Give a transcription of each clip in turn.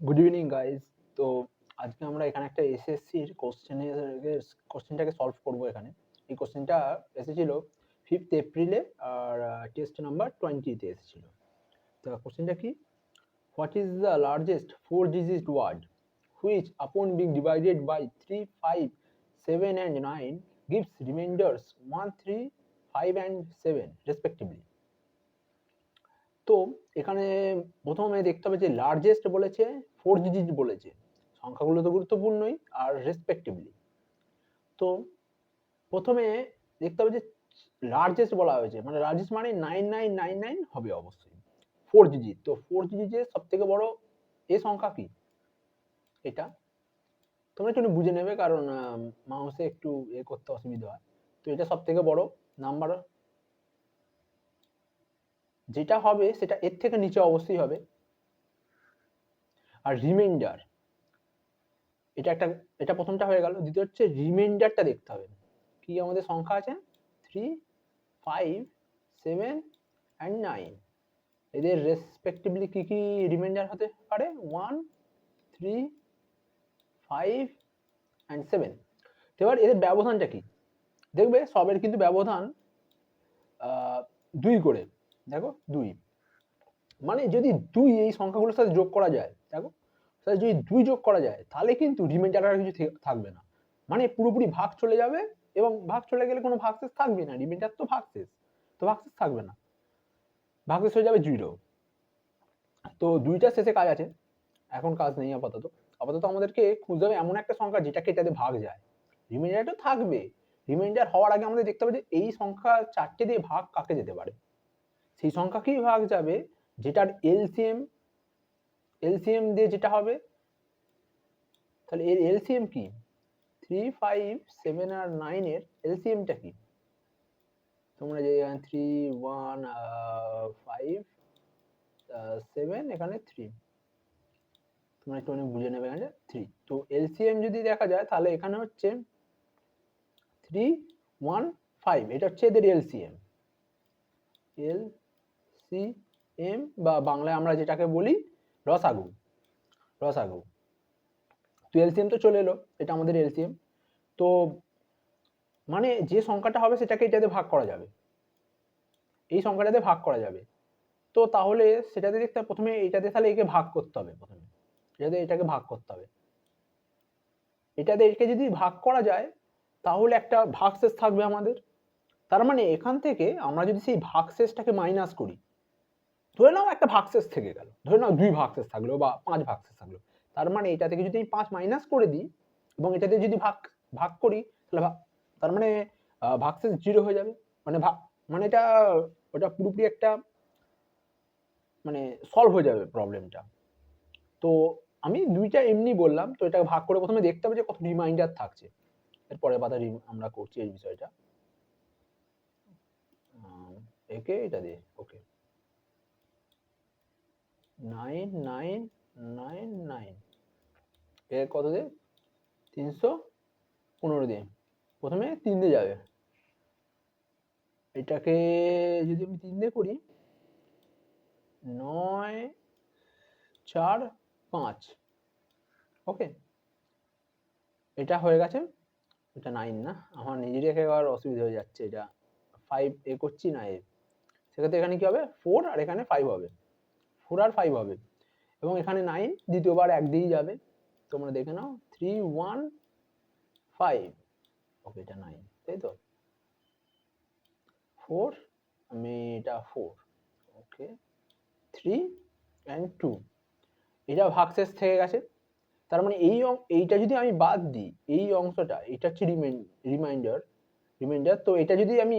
Good evening guys. তো আজকে আমরা এখানে একটা এসএসসির কোশ্চেনটাকে সলভ করব। এখানে এই কোশ্চেনটা এসেছিল 5th এপ্রিলে, আর টেস্ট নাম্বার 20-তে এসেছিল। তো কোশ্চেনটা কি, what is the largest 4 digit word which upon being divided by 3, 5, 7 and 9 gives remainders 1, 3, 5 and 7 respectively. তো এখানে প্রথমে দেখতে হবে যে লার্জেস্ট বলেছে, 4 digit বলেছে, সংখ্যাগুলো তো গুরুত্বপূর্ণই, আর রেসপেক্টিভলি। তো প্রথমে দেখতে হবে যে লার্জেস্ট বলা হয়েছে, মানে লার্জেস্ট মানে 9999 হবে অবশ্যই 4 digit। তো 4 digit সব থেকে বড় এ সংখ্যা কি, এটা তোমরা একটু বুঝে নেবে, কারণ মাউসে একটু করতে অসুবিধা হয়। তো এটা সব থেকে বড় নাম্বার, যেটা হবে সেটা এর থেকে নিচে অবশ্যই হবে। আর রিমাইন্ডার, এটা প্রথমটা হয়ে গেল। দ্বিতীয় হচ্ছে রিমাইন্ডারটা দেখতে হবে। কি আমাদের সংখ্যা আছে 3, 5, 7 and 9, এদের রেসপেক্টিভলি কি কি রিমাইন্ডার হতে পারে 1, 3, 5 and 7। এবার এদের ব্যবধানটা কি, দেখবে সবের কিন্তু ব্যবধান 2 করে। দেখো 2, মানে যদি 2 এই সংখ্যাগুলোর সাথে যোগ করা যায়, দেখো তাহলে যদি 2 যোগ করা যায় তাহলে কিন্তু রিমাইন্ডার আর কিছু থাকবে না, মানে পুরোপুরি ভাগ চলে যাবে। এবং ভাগ চলে গেলে কোনো ভাগশেষ থাকবে না, রিমাইন্ডার তো ভাগশেষ, তো ভাগশেষ থাকবে না, ভাগশেষ হয়ে যাবে 0। তো 2টার শেষে কাজ আছে, এখন কাজ নেই আপাতত। আমাদেরকে খুঁজতে হবে এমন একটা সংখ্যা যেটাকে এটাতে ভাগ যায়। রিমাইন্ডার তো থাকবে, রিমাইন্ডার হওয়ার আগে আমাদের দেখতে হবে যে এই সংখ্যা 4টে দিয়ে ভাগ কাকে যেতে পারে। সেই সংখ্যাকেই ভাগ যাবে যেটার এলসিএম দিয়ে যেটা হবে। তাহলে এর এলসিএম কি, 3, 5, 7 আর 9 এর এলসিএমটা কি, তোমরা যে 3, 1, 5, 7, এখানে 3, তোমরা একটু বুঝে নেবে এখানে 3। তো এলসিএম যদি দেখা যায় তাহলে এখানে হচ্ছে 3, 1, 5, এটা হচ্ছে এদের এলসিএম। এলসিএম বা বাংলায় আমরা যেটাকে বলি রসাগু। তো এলসিএম তো চলে এলো, এটা আমাদের এলসিএম। তো মানে যে সংখ্যাটা হবে সেটাকে এটাতে ভাগ করা যাবে, এই সংখ্যাটাতে ভাগ করা যাবে। তো তাহলে সেটাতে দেখতে হবে প্রথমে এটাতে, তাহলে একে ভাগ করতে হবে, প্রথমে এটাকে ভাগ করতে হবে। এটাতে একে যদি ভাগ করা যায় তাহলে একটা ভাগশেষ থাকবে আমাদের। তার মানে এখান থেকে আমরা যদি সেই ভাগশেষটাকে মাইনাস করি, ধরে নাও একটা ভাগশেষ থেকে গেল, ধরে নাও 2 ভাগশেষ থাকলো বা 5 ভাগশেষ থাকলো, তার মানে এটা থেকে যদি আমি 5 মাইনাস করে দিই এবং এটাতে যদি ভাগ করি, তাহলে তার মানে ভাগশেষ 0 হয়ে যাবে। মানে মানে এটা ওটা পুরোপুরি একটা মানে সলভ হয়ে যাবে প্রবলেমটা। তো আমি 2টা এমনি বললাম, তো এটা ভাগ করে প্রথমে দেখতে হবে যে কত রিমাইন্ডার থাকছে। এর পরের পাতা আমরা করছি এই বিষয়টা। একে এটা দিয়ে ওকে 9, 9, 9, 9, এ কত দিয়ে 315 দিয়ে, প্রথমে 3 দিয়ে যাবে। এটাকে যদি আমি 3 দিয়ে করি, 9, 4, 5, ওকে, এটা হয়ে গেছে। এটা 9 না, আমার নিজেরই একেবারে অসুবিধা হয়ে যাচ্ছে। এটা 5 এ করছি না, সেক্ষেত্রে এখানে কি হবে 4 আর এখানে 5 হবে, 4 আর 5 হবে, এবং এখানে 9 দ্বিতীয়বার 1 দিয়েই যাবে। তোমরা দেখে নাও 3, 1, 5, ওকে এটা 9, তাই তো 4, আমি এটা 4, ওকে 3 and 2, এটা ভাগশেষ থেকে গেছে। তার মানে এইটা যদি আমি বাদ দিই, এই অংশটা, এটা হচ্ছে রিমাইন্ডার। তো এটা যদি আমি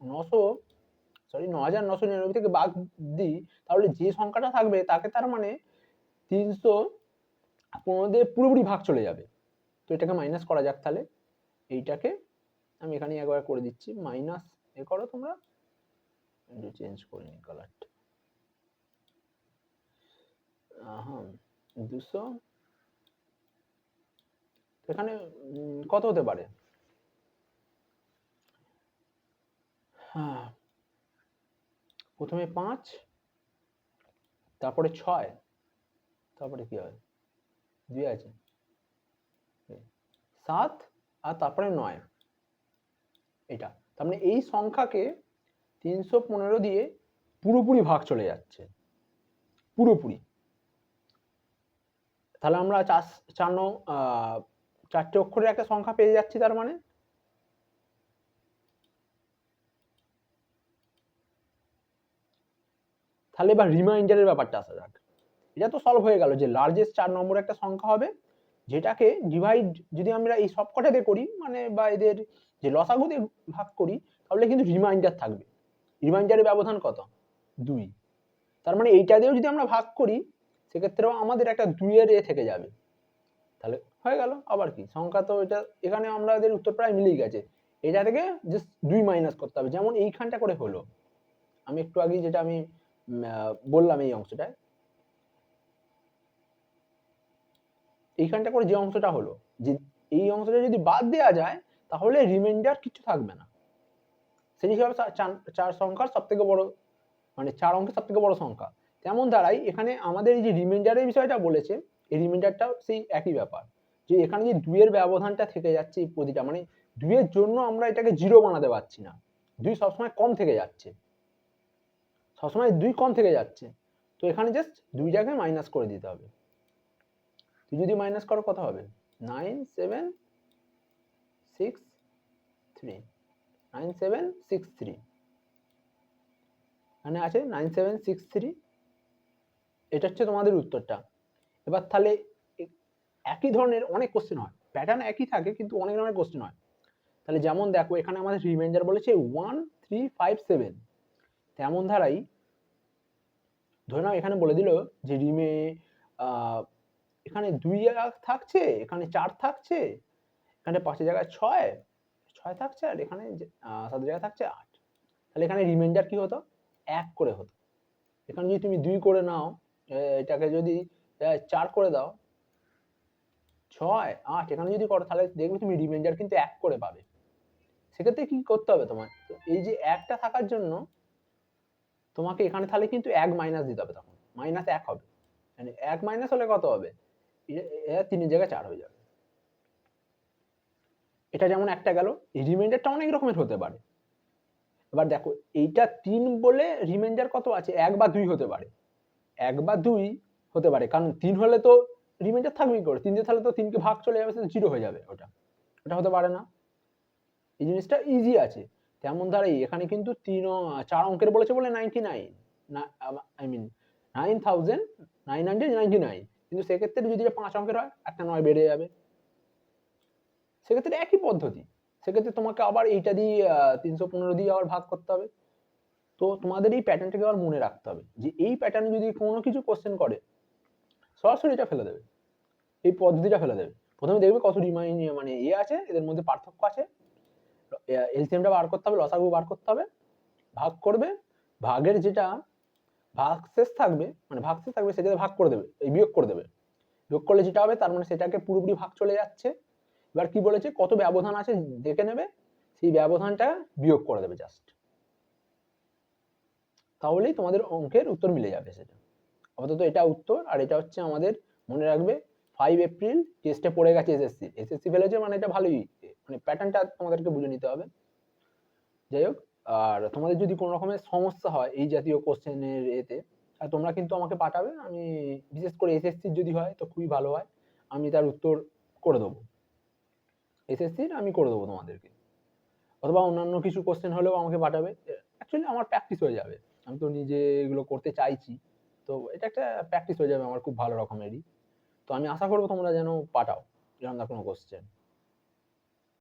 9999 থেকে বাদ দিই, তাহলে যে সংখ্যাটা থাকবে তাকে তার মানে 315 দিয়ে পুরোপুরি ভাগ চলে যাবে। তো এটাকে মাইনাস করা যাক তাহলে। এইটাকে আমি এখানে একবার করে দিচ্ছি, মাইনাস করো তোমরা, একটু চেঞ্জ করে নিই কালারটা। 200, এখানে কত হতে পারে, প্রথমে 5, তারপরে 6, তারপরে কি হয় 2 আছে, 7 আর তারপরে 9, এটা তার মানে এই সংখ্যাকে 315 দিয়ে পুরোপুরি ভাগ চলে যাচ্ছে, পুরোপুরি। তাহলে আমরা 4টে অক্ষরের একটা সংখ্যা পেয়ে যাচ্ছি। তার মানে তাহলে এবার রিমাইন্ডারের ব্যাপারটা আসা যাক। এটা তো সলভ হয়ে গেল যে লার্জেস্ট 4 নম্বর একটা সংখ্যা হবে, যেটাকে ডিভাইড যদি আমরা এই সবকটাতে করি, মানে বা এদের যে লসাগু দিয়ে ভাগ করি, তাহলে কিন্তু রিমাইন্ডার থাকবে। রিমাইন্ডারের ব্যবধান কত? 2। তার মানে এইটা দিয়েও যদি আমরা ভাগ করি, সেক্ষেত্রেও আমাদের একটা 2 এর থেকে যাবে। তাহলে হয়ে গেল। আবার কি সংখ্যা তো এটা, এখানে আমাদের উত্তর প্রায় মিলেই গেছে। এটা থেকে জাস্ট 2 মাইনাস করতে হবে, যেমন এইখানটা করে হলো। আমি একটু আগে যেটা আমি বললাম এই অংশটায়, এইখানটা করে যে অংশটা হলো, যে এই অংশটা যদি বাদ দেওয়া যায় তাহলে রিমাইন্ডার কিছু থাকবে না। সেই হিসাবে 4 সংখ্যার সব থেকে বড়, মানে 4 অঙ্কের সব থেকে বড় সংখ্যা। তেমন দ্বারাই এখানে আমাদের এই যে রিমাইন্ডারের বিষয়টা বলেছে, এই রিমাইন্ডারটাও সেই একই ব্যাপার, যে এখানে যে 2 এর ব্যবধানটা থেকে যাচ্ছে এই প্রতিটা, মানে 2 এর জন্য আমরা এটাকে 0 বানাতে পারছি না। 2 সবসময় কম থেকে যাচ্ছে, সবসময় 2 কম থেকে যাচ্ছে। তো এখানে জাস্ট 2টাকে মাইনাস করে দিতে হবে। তুই যদি মাইনাস করো কত হবে? 9 7 6 3, 9 7 6 3, এখানে আছে 9 7 6 3। এটা হচ্ছে তোমাদের উত্তরটা। এবার তাহলে একই ধরনের অনেক কোশ্চেন হয়, প্যাটার্ন একই থাকে কিন্তু অনেক ধরনের কোশ্চেন হয়। তাহলে যেমন দেখো এখানে আমাদের রিমাইন্ডার বলেছে 1 3 5 7, তেমন ধারাই ধরে নাও এখানে বলে দিল যে এখানে 2 থাকছে, এখানে 4 থাকছে, এখানে 5 জায়গায় 6 থাকছে, আর এখানে 7 জায়গায় থাকছে 8। তাহলে এখানে রিমাইন্ডার কি হতো? 1 করে হতো। এখানে যদি তুমি 2 করে নাও, এটাকে যদি 4 করে দাও, 6 8, এখানে যদি করো তাহলে দেখবে তুমি রিমাইন্ডার কিন্তু 1 করে পাবে। সেক্ষেত্রে কি করতে হবে তোমার? এই যে 1টা থাকার জন্য তোমাকে এখানে তাহলে কিন্তু 1 মাইনাস দিতে হবে, তখন মাইনাস 1 হবে। মানে 1 মাইনাস হলে কত হবে? 3 এর জায়গায় 4 হয়ে যাবে। এটা যেমন একটা গেল। এই রিমাইন্ডারটা অনেক রকমের হতে পারে। এবার দেখো এইটা 3 বলে রিমাইন্ডার কত আছে? 1 বা 2 হতে পারে, 1 বা 2 হতে পারে, কারণ 3 হলে তো রিমাইন্ডার থাকবেই করে, 3 দিয়ে তাহলে তো 3 কে ভাগ চলে যাবে, সেটা 0 হয়ে যাবে। ওটা হতে পারে না। এই জিনিসটা ইজি আছে। তেমন ধারাই এখানে কিন্তু 4 অঙ্কের বলেছে বলে 99, আই মিন 9999, কিন্তু সেক্ষেত্রে যদি 5 অঙ্কের হয়, একটা 9 বেড়ে যাবে। সেক্ষেত্রে একই পদ্ধতি, সেক্ষেত্রে তোমাকে আবার এইটা দিয়ে 315 দিয়ে আবার ভাগ করতে হবে। তো তোমাদের এই প্যাটার্নটাকে আবার মনে রাখতে হবে, যে এই প্যাটার্নে যদি কোনো কিছু কোশ্চেন করে, সরাসরি এটা ফেলে দেবে, এই পদ্ধতিটা ফেলে দেবে। প্রথমে দেখবে কত মানে আছে, এদের মধ্যে পার্থক্য আছে, এলসিএমটা বার করতে হবে, লসাগু বার করতে হবে, ভাগ করবে, ভাগের যেটা ভাগশেষ থাকবে, মানে ভাগশেষ থাকবে সেটাতে ভাগ করে দেবে, এই বিয়োগ করে দেবে। বিয়োগ করলে যেটা হবে তার মানে সেটাকে পুরোপুরি ভাগ চলে যাচ্ছে। এবার কি বলেছে? কত ব্যবধান আছে দেখে নেবে, সেই ব্যবধানটা বিয়োগ করে দেবে জাস্ট, তাহলেই তোমাদের অঙ্কের উত্তর মিলে যাবে। সেটা আপাতত এটা উত্তর। আর এটা হচ্ছে আমাদের, মনে রাখবে 5 এপ্রিল টেস্টে পড়ে গেছে এসএসসি ফেলেছে, মানে এটা ভালোই, মানে প্যাটার্নটা তোমাদেরকে বুঝে নিতে হবে। যাই হোক, আর তোমাদের যদি কোনো রকমের সমস্যা হয় এই জাতীয় কোশ্চেনের এতে, তোমরা কিন্তু আমাকে পাঠাবে। আমি বিশেষ করে এসএসসির যদি হয় তো খুবই ভালো হয়, আমি তার উত্তর করে দেবো। এসএসসির আমি করে দেবো তোমাদেরকে, অথবা অন্যান্য কিছু কোশ্চেন হলেও আমাকে পাঠাবে। অ্যাকচুয়ালি আমার প্র্যাকটিস হয়ে যাবে, আমি তো নিজে এগুলো করতে চাইছি, তো এটা একটা প্র্যাকটিস হয়ে যাবে আমার খুব ভালো রকমেরই। তো আমি আশা করবো তোমরা যেন পাঠাও এরকম কোনো কোশ্চেন।